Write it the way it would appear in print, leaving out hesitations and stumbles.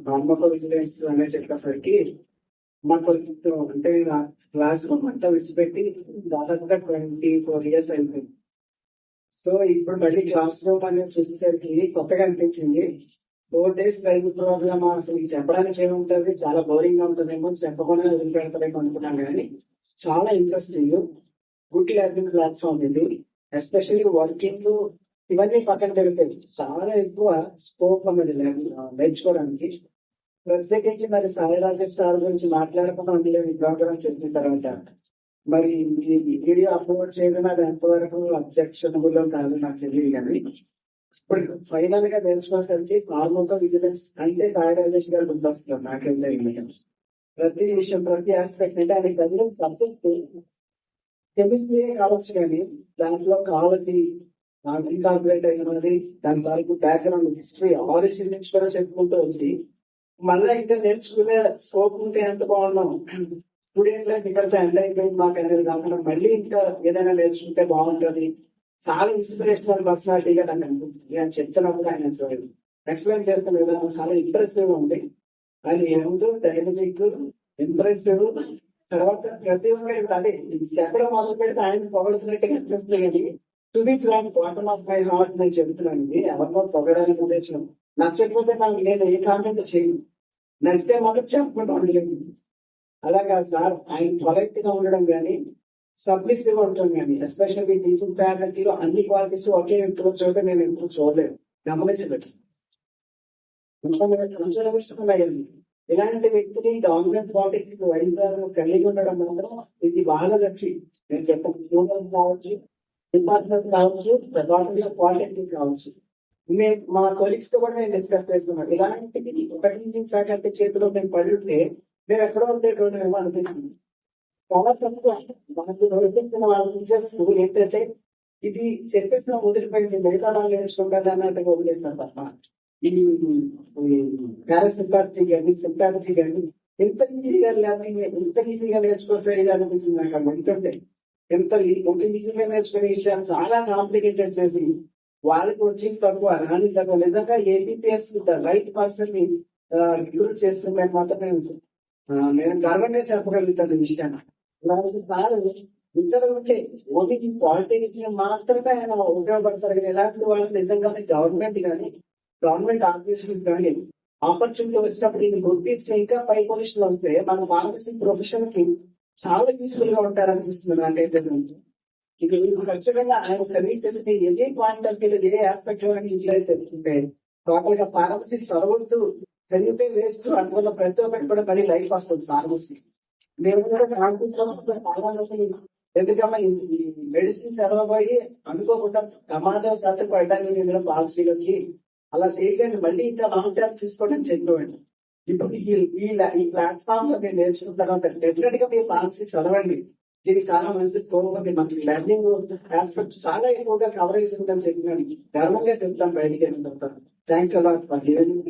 Pharmaco vigilance అనే చెప్పేసరికి మాకు అంటే క్లాస్ రూమ్ అంతా విడిచిపెట్టి దాదాపుగా 24 years అయింది. సో ఇప్పుడు మళ్ళీ క్లాస్ రూమ్ అనేది చూసేసరికి కొత్తగా అనిపించింది. 4 days లైవ్ ప్రోగ్రామ్ అసలు చెప్పడానికి ఏముంటది, చాలా బోరింగ్ గా ఉంటుందేమో, చెప్పకుండా వదిలిపెడతారేమో అనుకున్నాను. కానీ చాలా ఇంట్రెస్టింగ్, గుడ్ లెర్నింగ్ ప్లాట్ఫామ్ ఇది. ఎస్పెషల్లీ వర్కింగ్ ఇవన్నీ పక్కన పెడితే చాలా ఎక్కువ స్కోప్ ఉన్నది నేర్చుకోవడానికి. ప్రత్యేకించి మరి సాయి రాజేష్ సార్ గురించి మాట్లాడకుండా ఉండలేము ఈ ప్రోగ్రామ్ చెప్పిన తర్వాత. మరి ఈ వీడియో అప్లోడ్ చేయడం అది ఎంతవరకు అబ్జెక్షనబుల్ కాదు నాకు తెలియదు. కానీ ఇప్పుడు ఫైనల్ గా తెలుసుకోవడానికి ఫార్మకో విజిలెన్స్ అంటే సాయి రాజేష్ గారు గుర్తొస్తున్నారు నాకైతే. ప్రతి విషయం, ప్రతి ఆస్పెక్ట్ అంటే ఆయన చదివిన సబ్జెక్ట్ కెమిస్ట్రీ కావచ్చు, కానీ దాంట్లో కాలజీ ఇన్కార్పొరేట్ అయినది, దాని తాలూకు బ్యాక్గ్రౌండ్ హిస్టరీ ఆరిజిన్ నుంచి కూడా చెప్పుకుంటూ వచ్చి మళ్ళీ ఇంకా నేర్చుకునే స్కోప్ ఉంటే ఎంత బాగున్నాం. స్టూడెంట్ లైఫ్ ఇక్కడితో ఎండ్ అయిపోయింది మాకు అనేది కాకుండా మళ్ళీ ఇంకా ఏదైనా నేర్చుకుంటే బాగుంటది. చాలా ఇన్స్పిరేషనల్ పర్సనాలిటీగా నాకు అనిపించింది అని చెప్తున్నప్పుడు ఆయన చూడండి ఎక్స్ప్లెయిన్ చేస్తున్న విధానం చాలా ఇంప్రెసివ్ ఉంది. ఆయన యంగ్, డైనమిక్, ఇంప్రెసివ్. తర్వాత ప్రతి ఒక్కరు అదే చెప్పడం మొదలు పెడితే ఆయన పొగడుతున్నట్టుగా అనిపిస్తుంది. కానీ to be frank, bottom of my heart నేను చెబుతున్నాను, ఇది ఎవరినో పొగడానికి ఉద్దేశం. నచ్చకపోతే నేను ఏ కామెంట్ చేయను, నచ్చితే మాత్రం చెప్పకుండా ఉండలేదు. అలాగా సార్ ఆయన పొలైట్ గా ఉండడం కానీ సబ్మిసివ్ గా ఉండడం కానీ, ఎస్పెషల్లీ టీచింగ్ ఫ్యాకల్టీలో అన్ని క్వాలిటీస్ ఒకే వ్యక్తిలో చూడటం నేను ఎప్పుడు చూడలేదు, గమనించలేదు. ఇలాంటి వ్యక్తిని గవర్నమెంట్ పాలిటిక్స్ వైజాగ్ కలిగి ఉండడం మాత్రం ఇది బాగా లక్ష్యం. నేను చెప్పాను, స్టూడెంట్స్ కావచ్చు, డిపార్ట్మెంట్ కావచ్చు, డిపార్ట్మెంట్ పాలిటెక్నిక్ కావచ్చు. మేము మా కొలీగ్స్ తో కూడా నేను డిస్కస్ చేసుకున్నాను. ఇలాంటిది ఒక టీచింగ్ ఫ్యాకల్టీ చేతిలో మేము పడి ఉంటే మేము ఎక్కడో ఉండేటోమేమో అనిపించింది. చాలా తక్కువ మనకు నేర్పించిన వాళ్ళ టీచర్స్ ఏంటంటే ఇది చెప్పేసిన వదిలిపోయింది, మిగతా వాళ్ళు నేర్చుకుంటారు అన్నట్టుగా వదిలేస్తారు తప్ప ఈ పారాసింపాథీ కానీ సింపాథీ కానీ ఎంత ఈజీగా లెర్నింగ్, ఎంత ఈజీగా నేర్చుకోవచ్చు ఇది అనిపించింది నాకు. వింటుంటే ఎంత ఈజీగా నేర్చుకునే విషయాలు చాలా కాంప్లికేటెడ్ చేసి వాళ్ళకి వచ్చి తక్కువ, రాని తక్కువ. నిజంగా ఏపీపీఎస్ ద రైట్ పర్సన్ ని రిక్రూట్ చేస్తుందని మాత్రం నేను గర్వంగా చెప్పగలుగుతాను ఈ విషయాన్ని. ఇద్దరు ఉంటే ఓన్లీ పాలిటెక్నిక్ మాత్రమే ఆయన ఉపయోగపడతారు. కానీ ఎలాంటి వాళ్ళు నిజంగానే గవర్నమెంట్ కానీ గవర్నమెంట్ ఆర్గనైజేషన్స్ కానీ ఆపర్చునిటీ వచ్చినప్పుడు ఇది గుర్తించి ఇంకా పై పొజిషన్ వస్తే మన ఫార్మసీ ప్రొఫెషన్ కి చాలా యూస్ఫుల్ గా ఉంటారనిపిస్తుంది నాకైతే. ఇక వీళ్ళు ఖచ్చితంగా ఆయన సర్వీసెస్ ని ఏ పాయింట్ ఆఫ్ వ్యూ, ఏ ఆస్పెక్ట్ లో యూటిలైజ్ చేసుకుంటే టోటల్ గా ఫార్మసీ చదవద్దు, చదివితే వేస్ట్, అందువల్ల ప్రతి ఒక్కటి కూడా మళ్ళీ లైఫ్ వస్తుంది ఫార్మసీ. నేను కూడా ఎందుకమ్మా ఈ మెడిసిన్ చదవబోయి అనుకోకుండా ప్రమాదవశాత్తు పడటానికి ఇందులో ఫార్మసీలోకి అలా చేయకండి, మళ్ళీ ఇంకా లాంగ్ టర్మ్ తీసుకోవడానికి చెప్పండి. ఇప్పుడు ఈ ప్లాట్ఫామ్ లో మీరు నేర్చుకున్న తర్వాత డెఫినెట్ గా మీరు ఫార్మసీ చదవండి. దీనికి చాలా మంచి స్కోప్ ఉంది. మనకి లెర్నింగ్ ఆస్పెక్ట్ చాలా ఎక్కువగా కవరేజ్ ఉందని చెప్పినాను, గర్వంగా చెప్తాను బయటికి వెళ్ళిన తర్వాత. Thanks a lot for hearing.